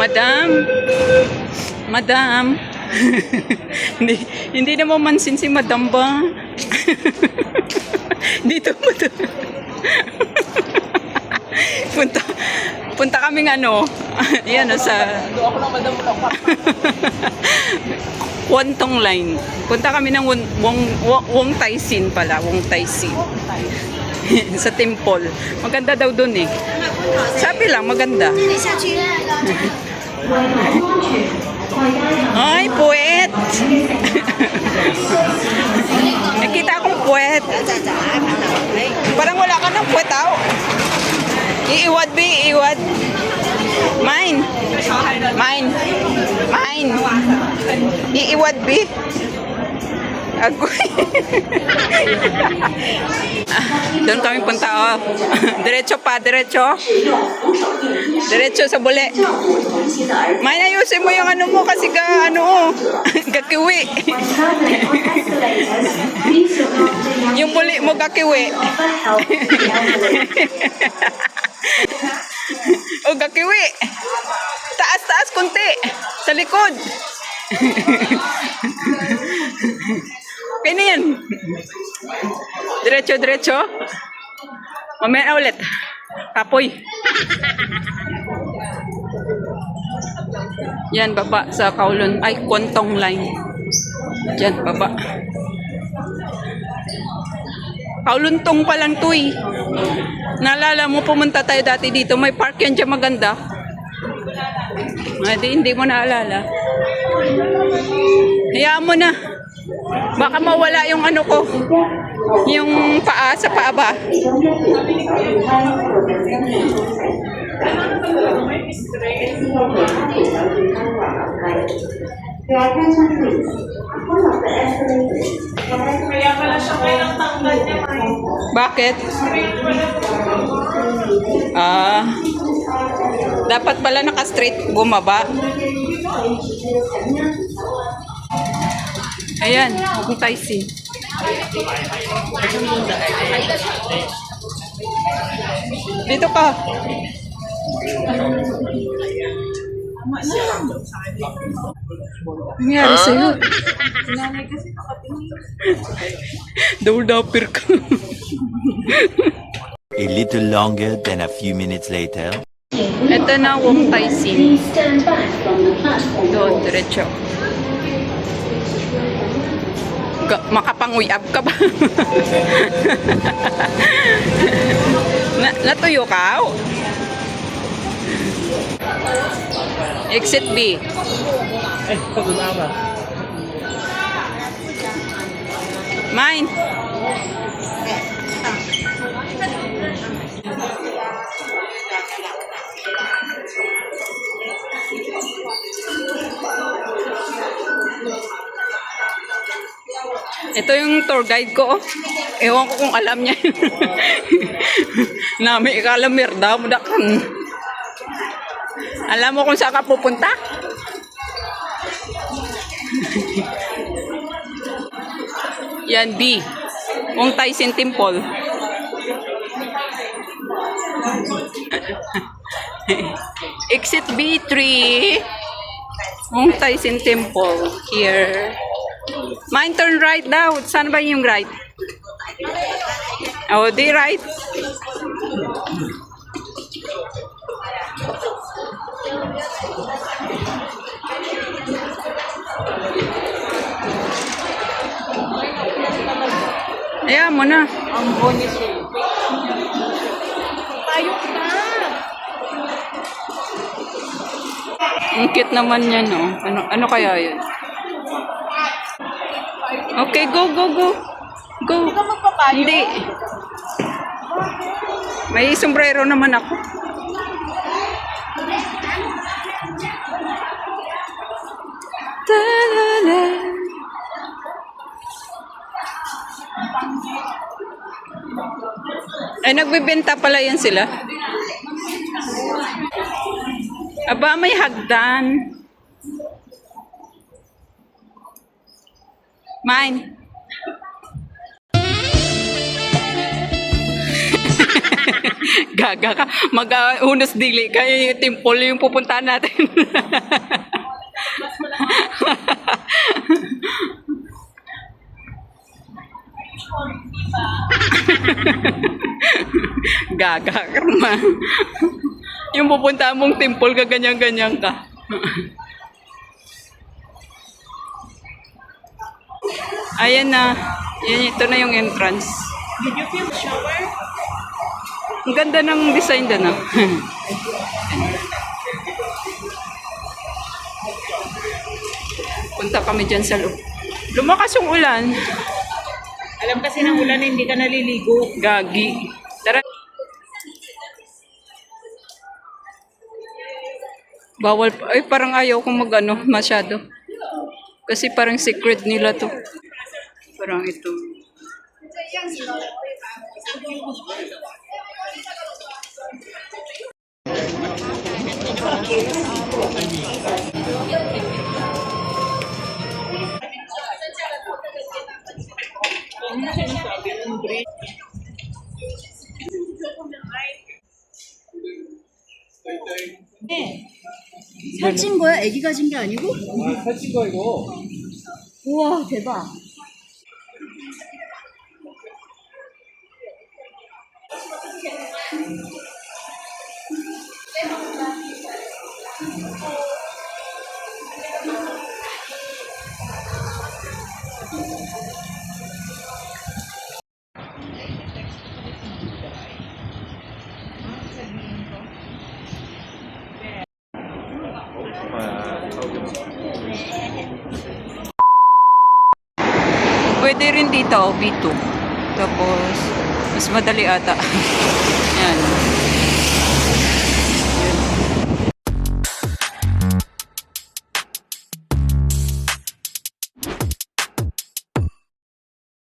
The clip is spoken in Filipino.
Madam, madam. hindi na mamansin si madam ba? Dito madam. punta punta kaming ano. Yan sa Ako lang madam lang. Kwantong line. Punta kami ng Wong Tai Sin pala, Wong Tai Sin. Sa temple. Maganda daw doon eh. Sabi lang, maganda. Ay, puwet! Nakita akong puwet. Parang wala ka ng puwet, aw. Iiwad, B, iiwad. Mine. Mine. Mine. Iiwad, B. Agoy. Doon kami punta, oh. Diretso pa, diretso. Diretso sa bule. May ayusin mo yung ano mo kasi gakiwi. Yung buli mo gakiwi. O gakiwi. Taas-taas kunti. Sa likod. Okay na yan. Diretso. Mamaya na ulit. Kapoy. Yan, baba sa Kowloon. Ay, Kwantong Line. Yan, baba. Kowloon Tong pa lang to eh. Naalala mo, pumunta tayo dati dito. May park yan dyan maganda. Hindi mo naalala. Hayaan mo na. Baka mawala yung ano ko. Yung paa sa paa ba? Kaya pala siya kailang tanggal niya. Bakit? Dapat pala naka-straight bumaba. Ayan, Wong Tai Sin. Dito ka. Nangyari sa'yo. Daw-dapir ka. A little longer than a few minutes later. Ito na Wong Tai Sin. Doon, diretso. Makapanguyab ka ba? Natuyo ka? Exit B. Mine. Ito yung tour guide ko. Ewan ko kung alam niya. Nami ikalamir daw. Mudakan. Alam mo kung saan ka pupunta? Yan, B. Wong Tai Sin Temple. Exit B3. Wong Tai Sin Temple. Here. Mine turn right daw. Saan ba yung right? Oh, di right. Ayan mo na. Ang bonus yun. Ayok na. Ang cute naman yan, no? Ano kaya yun? Okay, go. Go. Hindi ka magpapayo? Hindi. May sombrero naman ako. Ta-da-da. Ay, nagbibenta pala yan sila. Aba, may hagdan. Mine. Gaga ka. Mag-unos dili. Kaya yung temple yung pupuntahan natin. Gaga ka naman. Yung pupuntahan mong temple, gaganyan-ganyan ka. Ayan na. Yan, ito na yung entrance. Did you feel the shower? Ang ganda ng design doon, ah. Punta kami dyan sa loob. Lumakas yung ulan. Alam kasi ng ulan na hindi ka naliligo. Gagi. Tara. Bawal. Ay, parang ayaw kong mag-ano masyado. Kasi parang secret nila to. Parang ito. 살찐 거야? 애기가 진 게 아니고? 살찐 거 이거. 우와 대박. Pwede rin dito, B2. Tapos, mas madali ata.